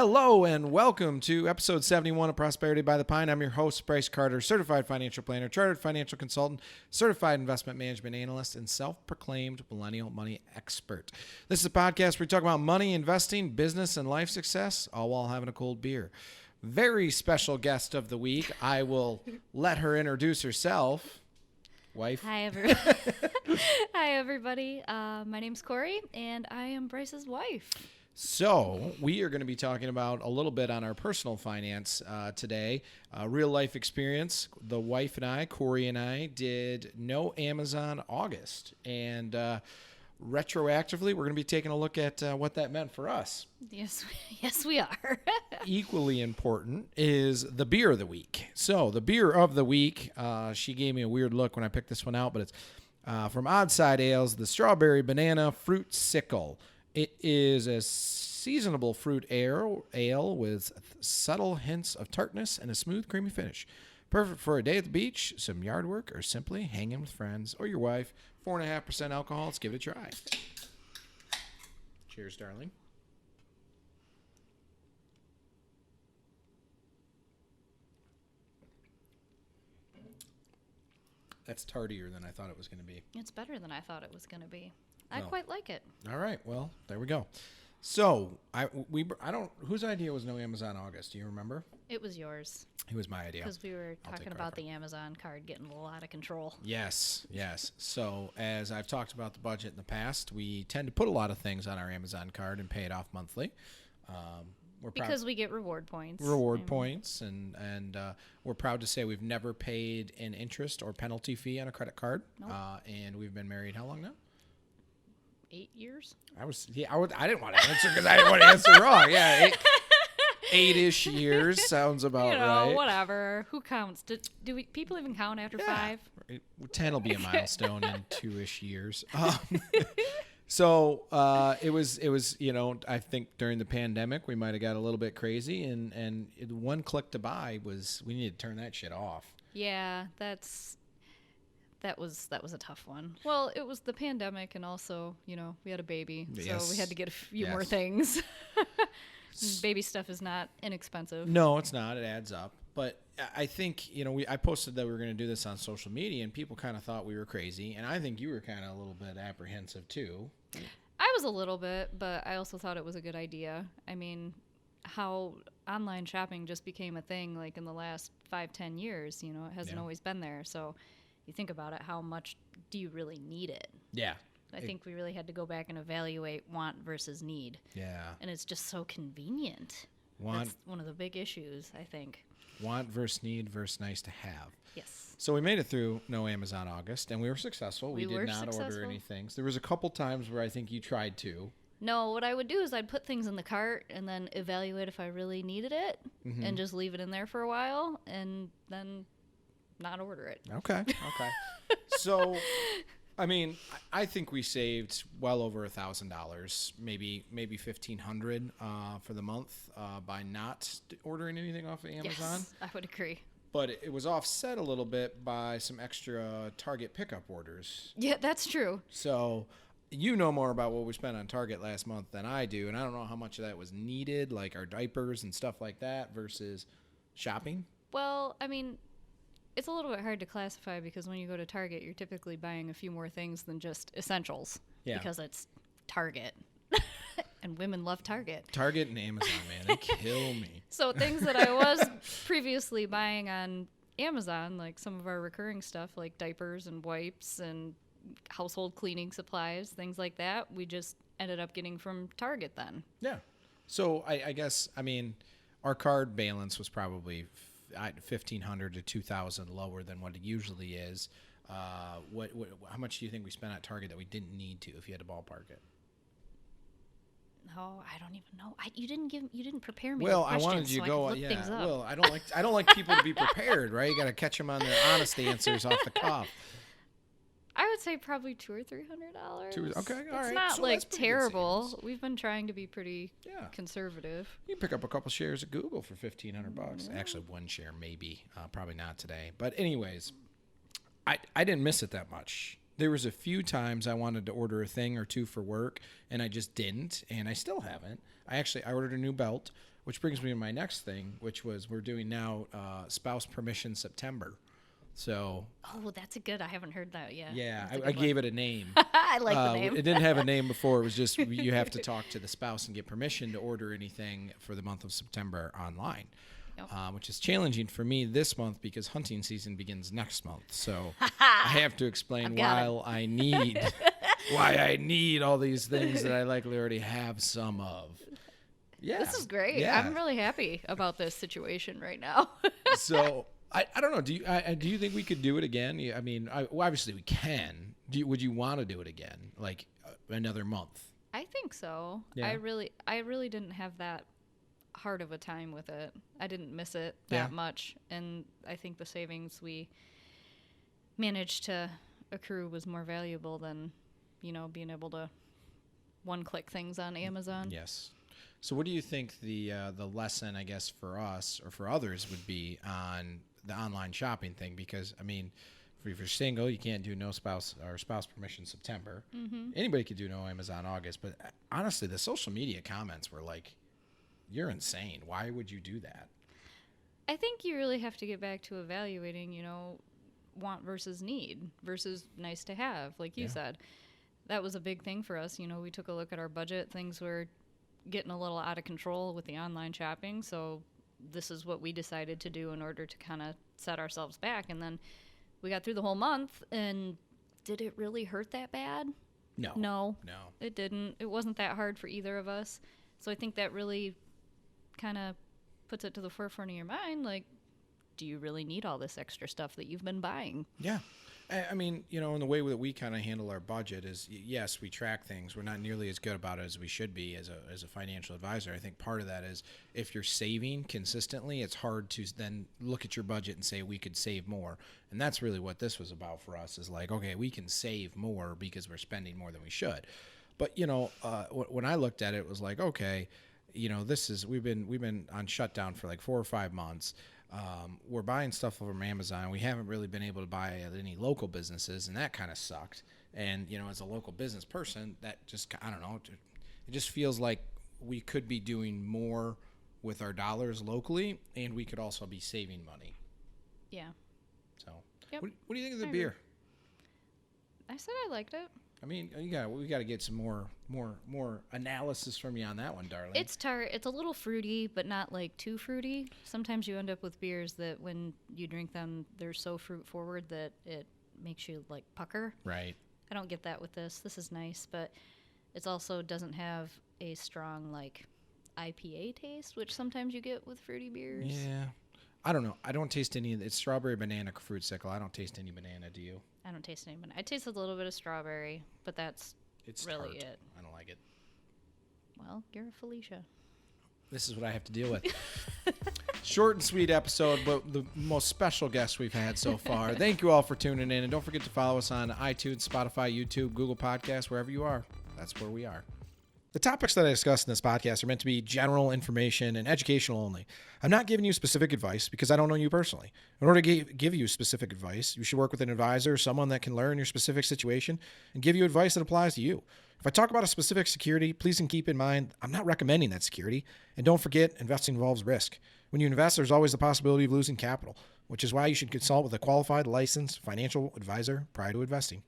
Hello and welcome to episode 71 of Prosperity by the Pine. I'm your host, Bryce Carter, certified financial planner, chartered financial consultant, certified investment management analyst, and self-proclaimed millennial money expert. This is a podcast where we talk about money, investing, business, and life success, all while having a cold beer. Very special guest of the week. I will let her introduce herself. Wife. Hi, everybody. My name's Corey, and I am Bryce's wife. So we are going to be talking about a little bit on our personal finance today. Real life experience. The wife and I, Corey and I, did no Amazon August. And retroactively, we're going to be taking a look at what that meant for us. Yes, we are. Equally important is the beer of the week. So the beer of the week, she gave me a weird look when I picked this one out, but it's from Oddside Ales, the Strawberry Banana Fruit Sickle. It is a seasonable fruit ale with subtle hints of tartness and a smooth, creamy finish. Perfect for a day at the beach, some yard work, or simply hanging with friends or your wife. 4.5% alcohol. Let's give it a try. Cheers, darling. That's tartier than I thought it was going to be. It's better than I thought it was going to be. I quite like it. All right. Well, there we go. So I don't. Whose idea was no Amazon August? Do you remember? It was yours. It was my idea. Because we were talking about the Amazon card getting a little out of control. Yes. So as I've talked about the budget in the past, we tend to put a lot of things on our Amazon card and pay it off monthly. Because we get reward points. Points, and we're proud to say we've never paid an interest or penalty fee on a credit card. Nope. And we've been married how long now? 8 years? I didn't want to answer because I didn't want to answer wrong. Yeah, 8-ish years sounds about right. Whatever. Who counts? Do people even count after 5? 10 will be a milestone in 2-ish years. So it was I think during the pandemic we might have got a little bit crazy, and one click to buy was we needed to turn that shit off. Yeah, that was a tough one. Well, it was the pandemic, and also, we had a baby, so we had to get a few more things. Baby stuff is not inexpensive. No, it's not. It adds up. But I think, I posted that we were going to do this on social media, and people kind of thought we were crazy, and I think you were kind of a little bit apprehensive too. I was a little bit, but I also thought it was a good idea. I mean, how online shopping just became a thing, like in the last 5-10 years, it hasn't always been there. So you think about it, how much do you really need it? Yeah. I think we really had to go back and evaluate want versus need. Yeah. And it's just so convenient. That's one of the big issues, I think. Want versus need versus nice to have. Yes. So we made it through no Amazon August, and we were successful. We did not order anything. There was a couple times where I think you tried to. No, what I would do is I'd put things in the cart and then evaluate if I really needed it, and just leave it in there for a while, and then not order it. Okay. So, I mean, I think we saved well over $1,000, maybe $1,500 for the month by not ordering anything off of Amazon. Yes, I would agree. But it was offset a little bit by some extra Target pickup orders. Yeah, that's true. So you know more about what we spent on Target last month than I do, and I don't know how much of that was needed, like our diapers and stuff like that, versus shopping. Well, I mean, it's a little bit hard to classify because when you go to Target, you're typically buying a few more things than just essentials. Yeah. Because it's Target. And women love Target. Target and Amazon, man, they kill me. So things that I was previously buying on Amazon, like some of our recurring stuff, like diapers and wipes and household cleaning supplies, things like that, we just ended up getting from Target then. Yeah. So I guess, I mean, our card balance was probably $1,500 to $2,000 lower than what it usually is. How much do you think we spent at Target that we didn't need to, if you had to ballpark it? No, I don't even know. You didn't prepare me. Well, with I wanted you to go. things up. Well, I don't like people to be prepared, right? You got to catch them on their honest answers off the cuff. I would say probably $200 or $300. Okay, all right. It's not so like terrible. We've been trying to be pretty Yeah. conservative. You can pick up a couple shares of Google for $1,500. Actually, one share maybe. Probably not today. But anyways, I didn't miss it that much. There was a few times I wanted to order a thing or two for work, and I just didn't, and I still haven't. I ordered a new belt, which brings me to my next thing, which was we're doing now spouse permission September. So Oh, that's a good. I haven't heard that yet. yeah, That's a I good gave it a name. one. I like the name. It didn't have a name before. It was just you have to talk to the spouse and get permission to order anything for the month of September online, Yep. which is challenging for me this month because hunting season begins next month. So I have to explain got why I need all these things that I likely already have some of. Yeah, This is great. Yeah. I'm really happy about this situation right now. So I don't know. Do you think we could do it again? I mean, well, obviously we can. Would you want to do it again, like another month? I think so. Yeah. I really didn't have that hard of a time with it. I didn't miss it Yeah. that much, and I think the savings we managed to accrue was more valuable than, being able to one-click things on Amazon. Yes. So what do you think the lesson, I guess, for us or for others would be on the online shopping thing? Because, I mean, if you're single, you can't do no spouse or spouse permission September. Mm-hmm. Anybody could do no Amazon August. But honestly, the social media comments were like, you're insane. Why would you do that? I think you really have to get back to evaluating, want versus need versus nice to have, like you Yeah. said. That was a big thing for us. We took a look at our budget. Things were getting a little out of control with the online shopping. So this is what we decided to do in order to kind of set ourselves back. And then we got through the whole month, and did it really hurt that bad? No. No, No. it didn't. It wasn't that hard for either of us. So I think that really kind of puts it to the forefront of your mind. Like, do you really need all this extra stuff that you've been buying? Yeah. I mean, in the way that we kind of handle our budget is, yes, we track things. We're not nearly as good about it as we should be as a financial advisor. I think part of that is if you're saving consistently, it's hard to then look at your budget and say we could save more. And that's really what this was about for us is like, okay, we can save more because we're spending more than we should. But, when I looked at it, it was like, okay, we've been on shutdown for like 4 or 5 months. We're buying stuff from Amazon. We haven't really been able to buy at any local businesses, and that kind of sucked. And, as a local business person, that just, I don't know, it just feels like we could be doing more with our dollars locally, and we could also be saving money. Yeah. So, Yep. what do you think of the I agree. beer? I said I liked it. I mean, we got to get some more analysis from you on that one, darling. It's tart. It's a little fruity, but not like too fruity. Sometimes you end up with beers that when you drink them, they're so fruit forward that it makes you like pucker. right. I don't get that with this. This is nice, but it also doesn't have a strong like IPA taste, which sometimes you get with fruity beers. Yeah. I don't know. I don't taste any. It's strawberry banana fruit sickle. I don't taste any banana. Do you? I don't taste any banana. I taste a little bit of strawberry, but that's It's really tart. it. I don't like it. Well, you're a Felicia. This is what I have to deal with. Short and sweet episode, but the most special guest we've had so far. Thank you all for tuning in, and don't forget to follow us on iTunes, Spotify, YouTube, Google Podcasts, wherever you are. That's where we are. The topics that I discuss in this podcast are meant to be general information and educational only. I'm not giving you specific advice because I don't know you personally. In order to give you specific advice, you should work with an advisor, someone that can learn your specific situation and give you advice that applies to you. If I talk about a specific security, please keep in mind I'm not recommending that security. And don't forget, investing involves risk. When you invest, there's always the possibility of losing capital, which is why you should consult with a qualified, licensed financial advisor prior to investing.